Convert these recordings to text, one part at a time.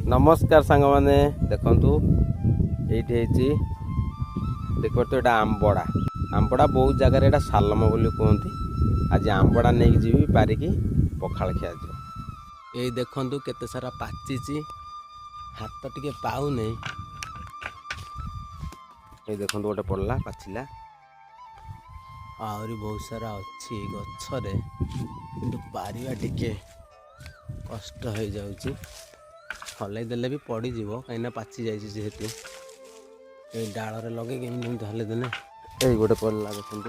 नमस्कार सांग मैंने देखु ये देख तो यहाँ आंबड़ा आंबड़ा बहुत जगह यहाँ सालम बोली कहती। आज आंबड़ा नहीं जी पारिकी पखाल खिया यही देखु केते सारा पाची हाथ टिके पाऊ नहीं। ये देखो गोटे पड़ला पाचिला आहरी बहुत सारा अच्छी गछरे किंतु पारिबा टिके कष्ट हो जाउची। हल्ई देले भी पड़ी जीवो कहीं पाची जाइए जेहेतु ये डाल लगे केमी हल्ई देने ये गोटे पड़ला देखु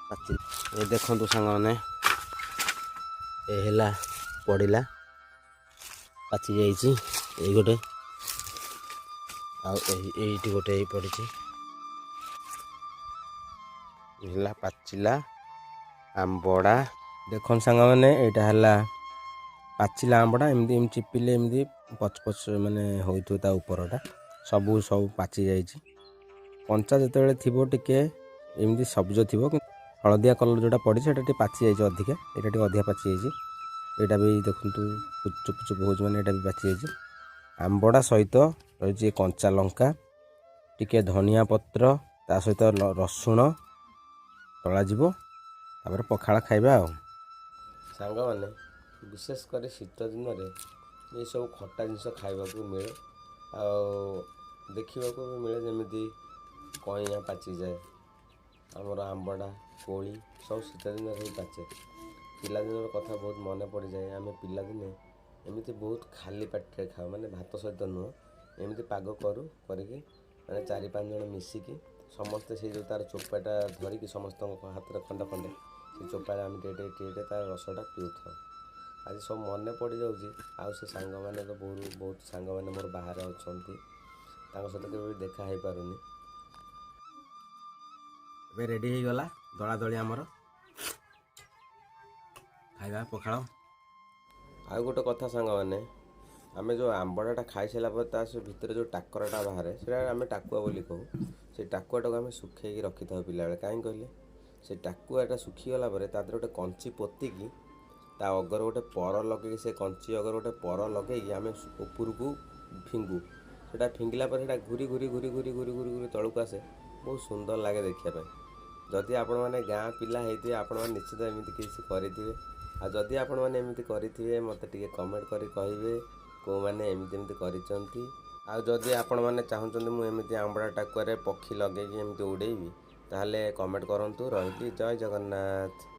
पाची। ये देखु सांग मैंने ये पड़ा पाची जाइए ये गोटे आईटी गोटे पड़ी पाचिला आंबड़ा देखो सांग मैंने यहाँ पाचिला आंबड़ा एमती चिपिले एमती पचपच माने होता उपरटा सबू सब पाची जाइए। कंचा जिते थी टिके एमती सबुज थी हलदिया कलर जोटा पड़ी से पाची जाइए अधिका यहाँ अधिका पाची जाइए। यहाँ भी देखु चुप चुप हो मैंने भी पाची जाइए। आंबड़ा सहित रही कंचा लंका टिके धनिया पत्र ता सहित रसुण तलाजिबो तापर पखाड़ खाइबा। सांग मैंने विशेषकर शीत दिन में ये सब खट्टा जिनस खाइबा मिले देखा भी मिले जमी कईया पाची जाए आमर आंबड़ा कोली सब शीत दिन ही पाचे। पिलादिन कथा बहुत मन पड़ जाए। आम पिलादिने एमती बहुत खाली पाटे खाओ माने भात सहित नुह एमती पाग करूँ करी मैंने 4-5 जन मिसिकी समस्ते से जो तार चोपाटा धरिकी समस्त हाथ में खंड खंडे से चोपा आम टे तार रसटा पीऊ था। आज सब मन पड़ जाऊँगी आउ से सांग मैंने तो बहुत सांग मैंने मोर बाहर अच्छा सहित केवे देखा हो पारुनी। रेडी हो गला दला दली आमर खाइबा पखाड़। आउ गोटे कथा सांग मैंने आम जो आंबड़ाटा खाई सारा पर से भितर जो टाकरटा बाहर से आम टाकुआ बोली कहू। से टाकुआटा आम सुखे रखी था पिला बेले कहीं कहले से टाकुआटा सुखीगला गोटे कंची पोतिकी ता अगर गोटे पर लगे से कंची अगर गोटे पर लगे आम ऊपर को फिंगू से फिंगिला घूरी घूरी घूरी घूरी घूरी घूरी घूरी तलू आसे बहुत सुंदर लगे देखापी। जदि आपण मैंने गाँ पिला होते आपण निश्चित एमती किसी करेंगे आ जदि आपण मैंने एमती करेंगे मत टे कमेंट करी कहे को मैंने एमती एमती करिसेंती। आ जदि आपण मैंने चाहूँगी मुझे आंबड़ा टाकुआ पक्षी लगे एमती उड़ेबी ताहले कमेंट करंतु। रही जय जगन्नाथ।